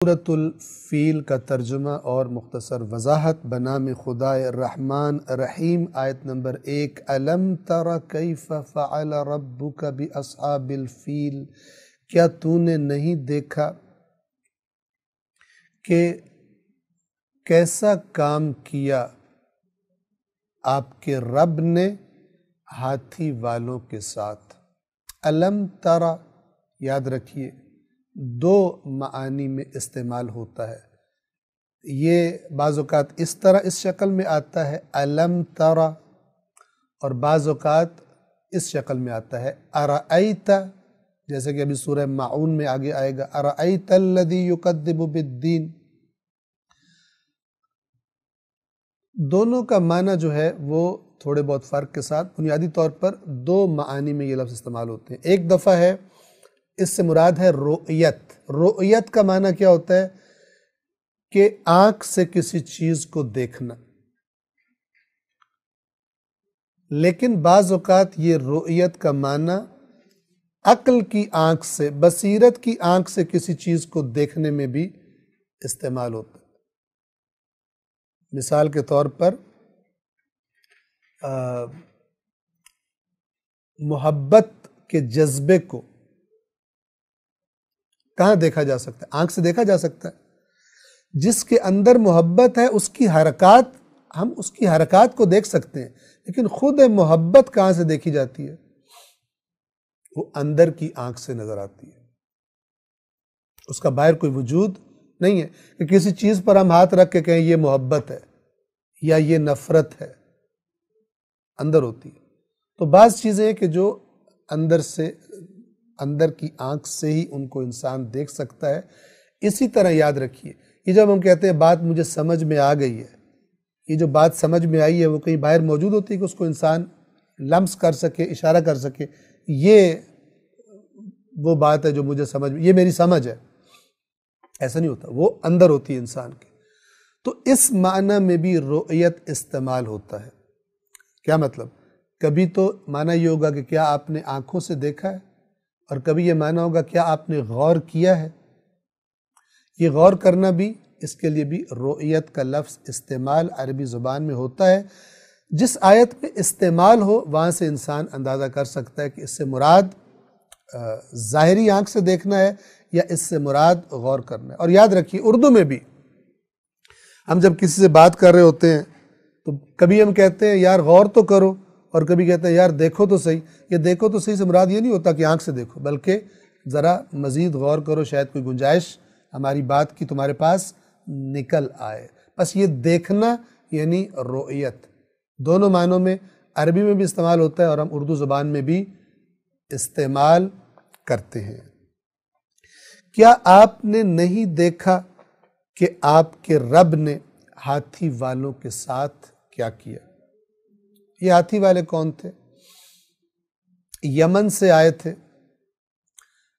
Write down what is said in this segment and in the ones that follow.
سورۃ الفیل کا ترجمہ اور مختصر وضاحت بنام خدائے الرحمن الرحیم آیت نمبر 1 الم تر کیف فعل ربک باصحاب الفیل، کیا تو نے نہیں دیکھا کہ کیسا کام کیا آپ کے رب نے ہاتھی والوں کے ساتھ۔ الم تر یاد رکھیے دو معانی میں استعمال ہوتا ہے، یہ بعض اوقات اس طرح اس شکل میں آتا ہے الم ترا، اور بعض اوقات اس شکل میں آتا ہے ارأیت، جیسے کہ ابھی سورہ معون میں آگے آئے گا ارأیت الذی یکذب بالدین۔ دونوں کا معنی جو ہے وہ تھوڑے بہت فرق کے ساتھ بنیادی طور پر دو معانی میں یہ لفظ استعمال ہوتے ہیں۔ ایک دفعہ ہے اس سے مراد ہے رؤیت۔ رؤیت کا معنی کیا ہوتا ہے کہ آنکھ سے کسی چیز کو دیکھنا، لیکن بعض اوقات یہ رؤیت کا معنی عقل کی آنکھ سے، بصیرت کی آنکھ سے کسی چیز کو دیکھنے میں بھی استعمال ہوتا ہے۔ مثال کے طور پر محبت کے جذبے کو کہاں دیکھا جا سکتا ہے؟ آنکھ سے دیکھا جا سکتا ہے۔ جس کے اندر محبت ہے اس کی حرکات، ہم اس کی حرکات کو دیکھ سکتے ہیں، لیکن خود محبت کہاں سے دیکھی جاتی ہے؟ وہ اندر کی آنکھ سے نظر آتی ہے، اس کا باہر کوئی وجود نہیں ہے کہ کسی چیز پر ہم ہاتھ رکھ کے کہیں یہ محبت ہے یا یہ نفرت ہے، اندر ہوتی ہے۔ تو بعض چیزیں ہیں کہ جو اندر کی آنکھ سے ہی ان کو انسان دیکھ سکتا ہے۔ اسی طرح یاد رکھیے یہ جب ہم کہتے ہیں بات مجھے سمجھ میں آ گئی ہے، یہ جو بات سمجھ میں آئی ہے وہ کہیں باہر موجود ہوتی ہے کہ اس کو انسان لمس کر سکے، اشارہ کر سکے یہ وہ بات ہے جو مجھے سمجھ میں، یہ میری سمجھ ہے، ایسا نہیں ہوتا، وہ اندر ہوتی ہے انسان کے۔ تو اس معنی میں بھی رؤیت استعمال ہوتا ہے۔ کیا مطلب؟ کبھی تو معنی یہ ہوگا کہ کیا آپ نے آنکھوں سے دیکھا ہے، اور کبھی یہ معنی ہوگا کیا آپ نے غور کیا ہے۔ یہ غور کرنا بھی، اس کے لیے بھی رؤیت کا لفظ استعمال عربی زبان میں ہوتا ہے۔ جس آیت میں استعمال ہو وہاں سے انسان اندازہ کر سکتا ہے کہ اس سے مراد ظاہری آنکھ سے دیکھنا ہے یا اس سے مراد غور کرنا ہے۔ اور یاد رکھیے اردو میں بھی ہم جب کسی سے بات کر رہے ہوتے ہیں تو کبھی ہم کہتے ہیں یار غور تو کرو، اور کبھی کہتے ہیں یار دیکھو تو صحیح۔ یہ دیکھو تو صحیح سے مراد یہ نہیں ہوتا کہ آنکھ سے دیکھو، بلکہ ذرا مزید غور کرو، شاید کوئی گنجائش ہماری بات کی تمہارے پاس نکل آئے۔ بس یہ دیکھنا یعنی رؤیت، دونوں معنوں میں عربی میں بھی استعمال ہوتا ہے اور ہم اردو زبان میں بھی استعمال کرتے ہیں۔ کیا آپ نے نہیں دیکھا کہ آپ کے رب نے ہاتھی والوں کے ساتھ کیا کیا؟ یہ ہاتھی والے کون تھے؟ یمن سے آئے تھے۔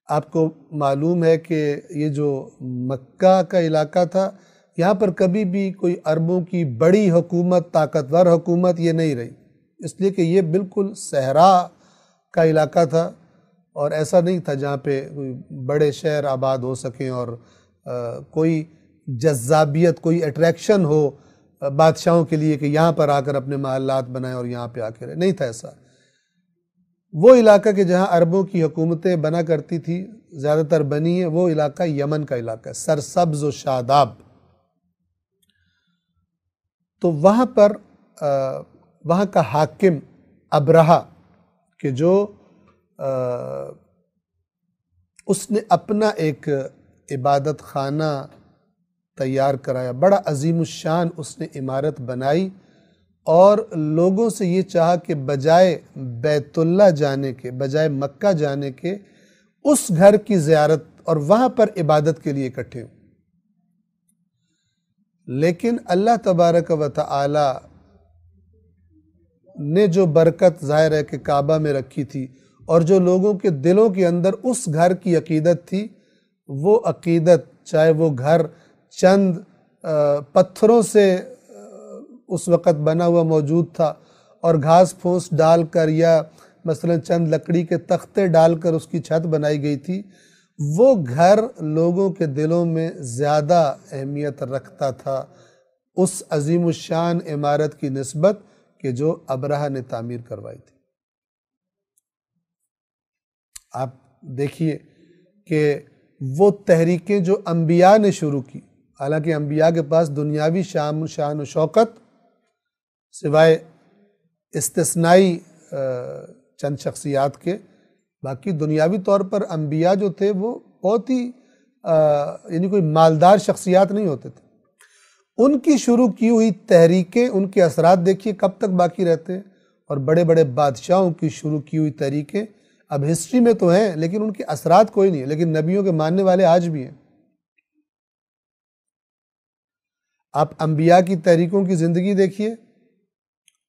آپ کو معلوم ہے کہ یہ جو مکہ کا علاقہ تھا، یہاں پر کبھی بھی کوئی عربوں کی بڑی حکومت، طاقتور حکومت یہ نہیں رہی، اس لیے کہ یہ بالکل صحرا کا علاقہ تھا، اور ایسا نہیں تھا جہاں پہ کوئی بڑے شہر آباد ہو سکیں اور کوئی جذابیت، کوئی اٹریکشن ہو بادشاہوں کے لیے کہ یہاں پر آ کر اپنے محلات بنائیں اور یہاں پہ آ کے رہے، نہیں تھا ایسا۔ وہ علاقہ کہ جہاں عربوں کی حکومتیں بنا کرتی تھی، زیادہ تر بنی ہے، وہ علاقہ یمن کا علاقہ ہے، سرسبز و شاداب۔ تو وہاں پر وہاں کا حاکم ابرہہ کہ جو اس نے اپنا ایک عبادت خانہ تیار کرایا، بڑا عظیم الشان اس نے عمارت بنائی، اور لوگوں سے یہ چاہا کہ بجائے بیت اللہ جانے کے، بجائے مکہ جانے کے، اس گھر کی زیارت اور وہاں پر عبادت کے لیے اکٹھے ہوں۔ لیکن اللہ تبارک و تعالی نے جو برکت ظاہر ہے کہ کعبہ میں رکھی تھی، اور جو لوگوں کے دلوں کے اندر اس گھر کی عقیدت تھی، وہ عقیدت، چاہے وہ گھر چند پتھروں سے اس وقت بنا ہوا موجود تھا اور گھاس پھوس ڈال کر یا مثلا چند لکڑی کے تختے ڈال کر اس کی چھت بنائی گئی تھی، وہ گھر لوگوں کے دلوں میں زیادہ اہمیت رکھتا تھا اس عظیم الشان عمارت کی نسبت کہ جو ابرہہ نے تعمیر کروائی تھی۔ آپ دیکھیے کہ وہ تحریکیں جو انبیاء نے شروع کی، حالانکہ انبیاء کے پاس دنیاوی شان و شوکت سوائے استثنائی چند شخصیات کے، باقی دنیاوی طور پر انبیاء جو تھے وہ بہت ہی یعنی کوئی مالدار شخصیات نہیں ہوتے تھے۔ ان کی شروع کی ہوئی تحریکیں، ان کے اثرات دیکھیے کب تک باقی رہتے ہیں، اور بڑے بڑے بادشاہوں کی شروع کی ہوئی تحریکیں اب ہسٹری میں تو ہیں لیکن ان کے اثرات کوئی نہیں ہے، لیکن نبیوں کے ماننے والے آج بھی ہیں۔ آپ انبیاء کی تحریکوں کی زندگی دیکھیے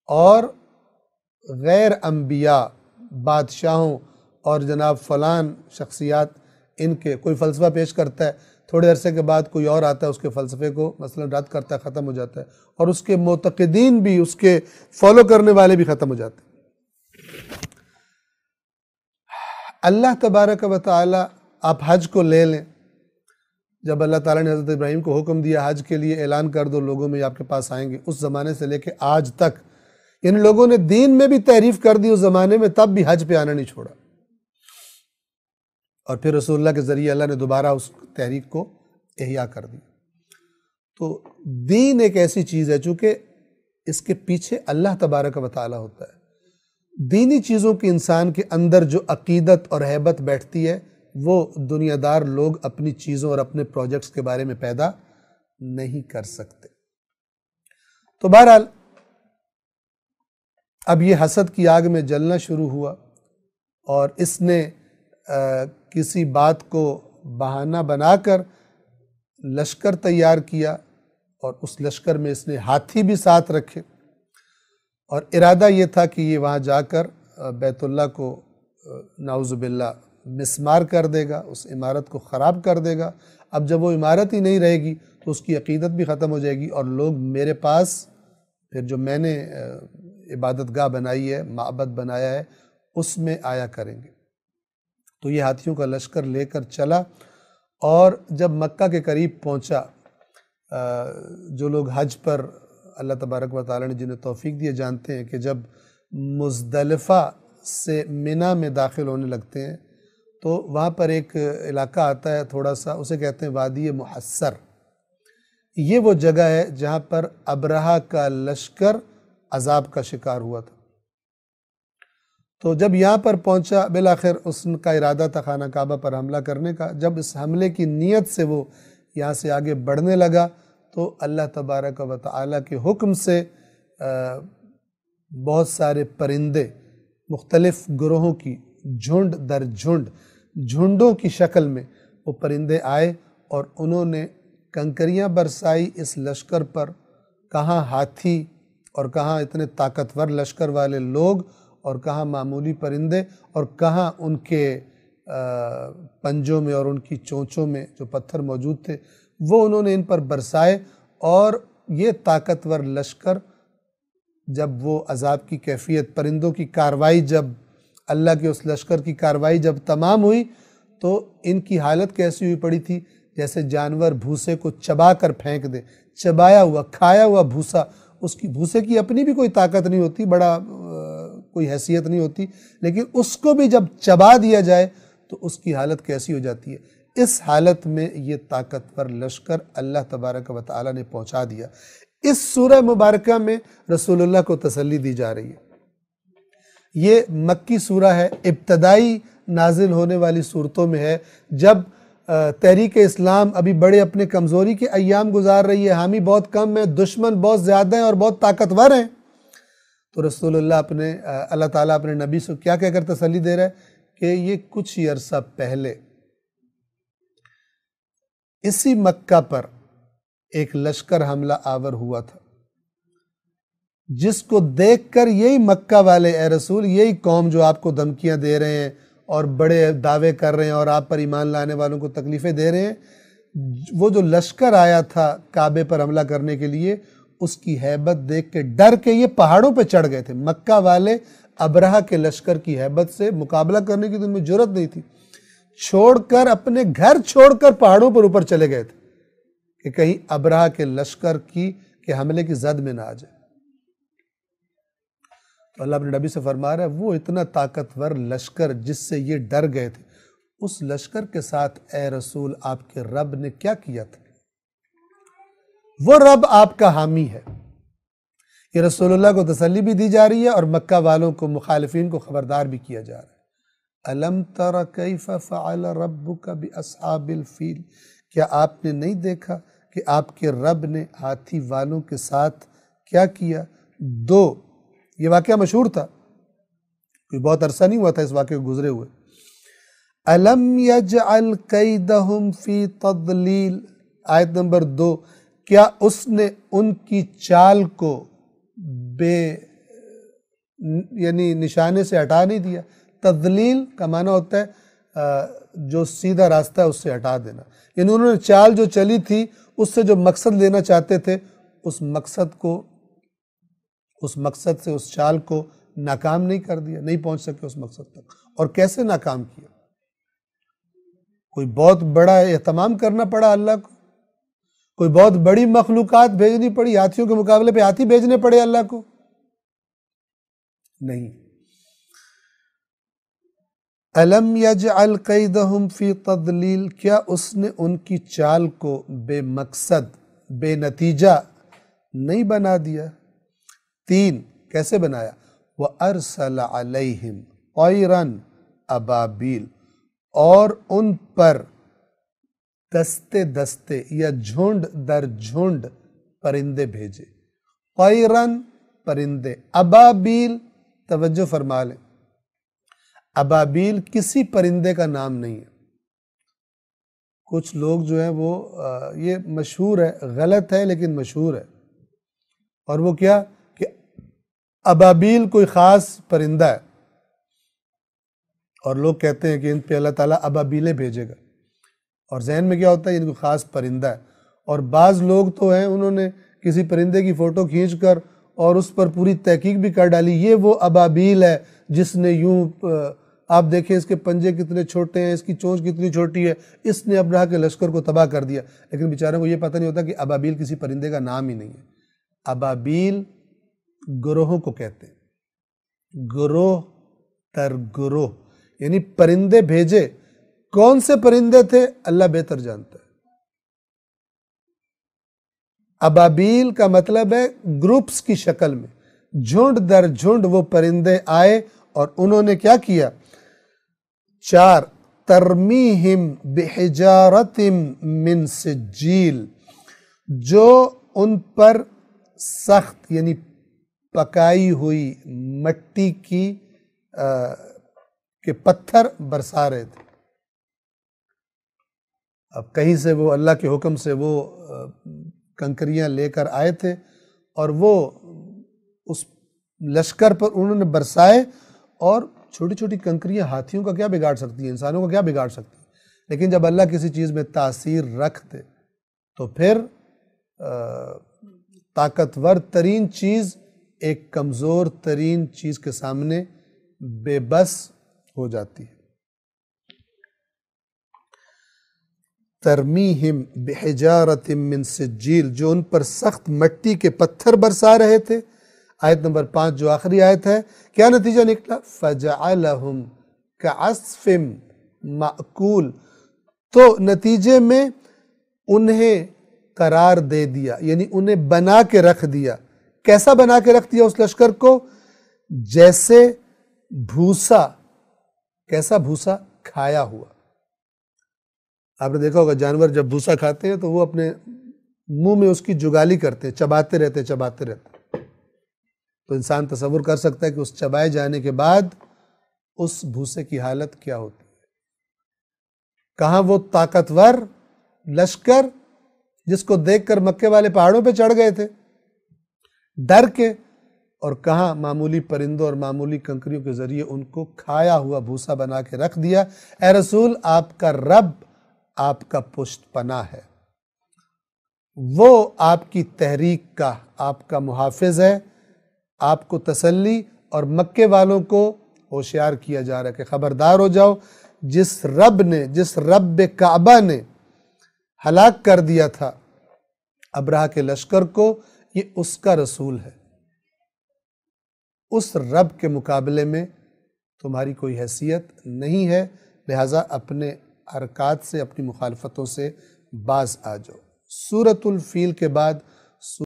اور غیر انبیاء بادشاہوں اور جناب فلان شخصیات، ان کے کوئی فلسفہ پیش کرتا ہے، تھوڑے عرصے کے بعد کوئی اور آتا ہے اس کے فلسفے کو مثلا رد کرتا ہے، ختم ہو جاتا ہے، اور اس کے معتقدین بھی، اس کے فالو کرنے والے بھی ختم ہو جاتے ہیں۔ اللہ تبارک و تعالی، آپ حج کو لے لیں، جب اللہ تعالیٰ نے حضرت ابراہیم کو حکم دیا حج کے لیے اعلان کر دو، لوگوں میں آپ کے پاس آئیں گے، اس زمانے سے لے کے آج تک ان لوگوں نے دین میں بھی تحریف کر دی اس زمانے میں، تب بھی حج پہ آنا نہیں چھوڑا، اور پھر رسول اللہ کے ذریعے اللہ نے دوبارہ اس تحریک کو احیا کر دی۔ تو دین ایک ایسی چیز ہے چونکہ اس کے پیچھے اللہ تبارک و تعالیٰ ہوتا ہے۔ دینی چیزوں کی انسان کے اندر جو عقیدت اور ہیبت بیٹھتی ہے وہ دنیا دار لوگ اپنی چیزوں اور اپنے پروجیکٹس کے بارے میں پیدا نہیں کر سکتے۔ تو بہرحال اب یہ حسد کی آگ میں جلنا شروع ہوا، اور اس نے کسی بات کو بہانہ بنا کر لشکر تیار کیا، اور اس لشکر میں اس نے ہاتھی بھی ساتھ رکھے، اور ارادہ یہ تھا کہ یہ وہاں جا کر بیت اللہ کو نعوذ باللہ مسمار کر دے گا، اس عمارت کو خراب کر دے گا۔ اب جب وہ عمارت ہی نہیں رہے گی تو اس کی عقیدت بھی ختم ہو جائے گی، اور لوگ میرے پاس پھر جو میں نے عبادت گاہ بنائی ہے، معبد بنایا ہے، اس میں آیا کریں گے۔ تو یہ ہاتھیوں کا لشکر لے کر چلا، اور جب مکہ کے قریب پہنچا، جو لوگ حج پر اللہ تبارک و تعالیٰ نے جنہیں توفیق دیے جانتے ہیں کہ جب مزدلفہ سے منی میں داخل ہونے لگتے ہیں تو وہاں پر ایک علاقہ آتا ہے تھوڑا سا، اسے کہتے ہیں وادی محصر۔ یہ وہ جگہ ہے جہاں پر ابرہہ کا لشکر عذاب کا شکار ہوا تھا۔ تو جب یہاں پر پہنچا، بالآخر اس کا ارادہ تھا خانہ کعبہ پر حملہ کرنے کا۔ جب اس حملے کی نیت سے وہ یہاں سے آگے بڑھنے لگا تو اللہ تبارک و تعالیٰ کے حکم سے بہت سارے پرندے مختلف گروہوں کی جھنڈ در جھنڈ، جھنڈوں کی شکل میں وہ پرندے آئے، اور انہوں نے کنکریاں برسائی اس لشکر پر۔ کہاں ہاتھی اور کہاں اتنے طاقتور لشکر والے لوگ، اور کہاں معمولی پرندے، اور کہاں ان کے پنجوں میں اور ان کی چونچوں میں جو پتھر موجود تھے وہ انہوں نے ان پر برسائے۔ اور یہ طاقتور لشکر جب وہ عذاب کی کیفیت، پرندوں کی کاروائی، جب اللہ کے اس لشکر کی کاروائی جب تمام ہوئی تو ان کی حالت کیسی ہوئی پڑی تھی، جیسے جانور بھوسے کو چبا کر پھینک دے، چبایا ہوا کھایا ہوا بھوسا، اس کی بھوسے کی اپنی بھی کوئی طاقت نہیں ہوتی، بڑا کوئی حیثیت نہیں ہوتی، لیکن اس کو بھی جب چبا دیا جائے تو اس کی حالت کیسی ہو جاتی ہے۔ اس حالت میں یہ طاقتور لشکر اللہ تبارک و تعالیٰ نے پہنچا دیا۔ اس سورہ مبارکہ میں رسول اللہ کو تسلی دی جا رہی ہے۔ یہ مکی سورہ ہے، ابتدائی نازل ہونے والی صورتوں میں ہے، جب تحریک اسلام ابھی بڑے اپنے کمزوری کے ایام گزار رہی ہے، حامی بہت کم ہیں، دشمن بہت زیادہ ہیں اور بہت طاقتور ہیں۔ تو رسول اللہ اللہ تعالیٰ اپنے نبی سے کیا کہہ کر تسلی دے رہا ہے کہ یہ کچھ ہی عرصہ پہلے اسی مکہ پر ایک لشکر حملہ آور ہوا تھا، جس کو دیکھ کر یہی مکہ والے، اے رسول، یہی قوم جو آپ کو دھمکیاں دے رہے ہیں اور بڑے دعوے کر رہے ہیں اور آپ پر ایمان لانے والوں کو تکلیفیں دے رہے ہیں، وہ جو لشکر آیا تھا کعبے پر حملہ کرنے کے لیے، اس کی ہیبت دیکھ کے ڈر کے یہ پہاڑوں پہ چڑھ گئے تھے۔ مکہ والے ابرہہ کے لشکر کی ہیبت سے مقابلہ کرنے کی تو ان میں جرأت نہیں تھی، چھوڑ کر اپنے گھر چھوڑ کر پہاڑوں پر اوپر چلے گئے تھے کہ کہیں ابرہہ کے لشکر کے حملے کی زد میں نہ آ جائے۔ تو اللہ اپنے نبی سے فرما رہا ہے وہ اتنا طاقتور لشکر جس سے یہ ڈر گئے تھے، اس لشکر کے ساتھ اے رسول آپ کے رب نے کیا کیا تھا؟ وہ رب آپ کا حامی ہے۔ یہ رسول اللہ کو تسلی بھی دی جا رہی ہے اور مکہ والوں کو، مخالفین کو خبردار بھی کیا جا رہا ہے۔ الم تر کیف فعل ربک باصحاب الفیل، کیا آپ نے نہیں دیکھا کہ آپ کے رب نے ہاتھی والوں کے ساتھ کیا کیا؟ یہ واقعہ مشہور تھا، کوئی بہت عرصہ نہیں ہوا تھا اس واقعے کو گزرے ہوئے۔ الم یجعل کیدہم فی تضلیل، آیت نمبر 2، کیا اس نے ان کی چال کو یعنی نشانے سے ہٹا نہیں دیا؟ تضلیل کا معنی ہوتا ہے جو سیدھا راستہ ہے اس سے ہٹا دینا، یعنی انہوں نے چال جو چلی تھی اس سے جو مقصد لینا چاہتے تھے اس مقصد سے اس چال کو ناکام نہیں کر دیا، نہیں پہنچ سکے اس مقصد تک۔ اور کیسے ناکام کیا؟ کوئی بہت بڑا اہتمام کرنا پڑا اللہ کو، کوئی بہت بڑی مخلوقات بھیجنی پڑی، ہاتھیوں کے مقابلے پہ ہاتھی بھیجنے پڑے اللہ کو؟ نہیں۔ الم یجعل کیدہم فی تضلیل، کیا اس نے ان کی چال کو بے مقصد، بے نتیجہ نہیں بنا دیا؟ 3، کیسے بنایا؟ وَأَرْسَلَ عَلَيْهِمْ طَيْرًا أَبَابِيل، اور ان پر دستے دستے یا جھنڈ در جھنڈ پرندے بھیجے۔ طیرن، پرندے، ابابیل، توجہ فرما لیں، ابابیل کسی پرندے کا نام نہیں ہے۔ کچھ لوگ جو ہیں وہ یہ مشہور ہے، غلط ہے لیکن مشہور ہے، اور وہ کیا کہ ابابیل کوئی خاص پرندہ ہے، اور لوگ کہتے ہیں کہ ان پہ اللہ تعالیٰ ابابیلیں بھیجے گا، اور ذہن میں کیا ہوتا ہے ان کو خاص پرندہ ہے۔ اور بعض لوگ تو ہیں انہوں نے کسی پرندے کی فوٹو کھینچ کر اور اس پر پوری تحقیق بھی کر ڈالی، یہ وہ ابابیل ہے جس نے یوں، آپ دیکھیں اس کے پنجے کتنے چھوٹے ہیں، اس کی چونچ کتنی چھوٹی ہے، اس نے ابرہہ کے لشکر کو تباہ کر دیا۔ لیکن بیچاروں کو یہ پتہ نہیں ہوتا کہ ابابیل کسی پرندے کا نام ہی نہیں ہے۔ ابابیل گروہوں کو کہتے ہیں، گروہ تر گروہ، یعنی پرندے بھیجے۔ کون سے پرندے تھے اللہ بہتر جانتا ہے۔ ابابیل کا مطلب ہے گروپس کی شکل میں، جھنڈ در جھنڈ وہ پرندے آئے، اور انہوں نے کیا کیا؟ 4، ترمیہم بحجارت من سجیل، جو ان پر سخت یعنی پکائی ہوئی مٹی کے پتھر برسا رہے تھے۔ اب کہیں سے وہ اللہ کے حکم سے وہ کنکریاں لے کر آئے تھے، اور وہ اس لشکر پر انہوں نے برسائے، اور چھوٹی چھوٹی کنکریاں ہاتھیوں کا کیا بگاڑ سکتی ہیں، انسانوں کا کیا بگاڑ سکتی ہیں، لیکن جب اللہ کسی چیز میں تاثیر رکھ دے تو پھر طاقتور ترین چیز ایک کمزور ترین چیز کے سامنے بے بس ہو جاتی ہے۔ ترمیہم بحجارت من سجیل، جو ان پر سخت مٹی کے پتھر برسا رہے تھے۔ آیت نمبر 5 جو آخری آیت ہے، کیا نتیجہ نکلا؟ فَجَعَلَهُمْ كَعَصْفٍ مَأْكُولٍ، تو نتیجے میں انہیں قرار دے دیا، یعنی انہیں بنا کے رکھ دیا۔ کیسا بنا کے رکھ دیا اس لشکر کو؟ جیسے بھوسا، کیسا بھوسا؟ کھایا ہوا۔ آپ نے دیکھا ہوگا جانور جب بھوسا کھاتے ہیں تو وہ اپنے منہ میں اس کی جگالی کرتے ہیں، چباتے رہتے۔ تو انسان تصور کر سکتا ہے کہ اس چبائے جانے کے بعد اس بھوسے کی حالت کیا ہوتی ہے۔ کہاں وہ طاقتور لشکر جس کو دیکھ کر مکے والے پہاڑوں پہ چڑھ گئے تھے ڈر کے، اور کہاں معمولی پرندوں اور معمولی کنکریوں کے ذریعے ان کو کھایا ہوا بھوسا بنا کے رکھ دیا۔ اے رسول، آپ کا رب آپ کا پشت پناہ ہے، وہ آپ کی تحریک کا، آپ کا محافظ ہے۔ آپ کو تسلی اور مکے والوں کو ہوشیار کیا جا رہا ہے کہ خبردار ہو جاؤ، جس رب کعبہ نے ہلاک کر دیا تھا ابرہہ کے لشکر کو، یہ اس کا رسول ہے۔ اس رب کے مقابلے میں تمہاری کوئی حیثیت نہیں ہے، لہٰذا اپنے حرکات سے، اپنی مخالفتوں سے باز آ جاؤ۔ سورۃ الفیل کے بعد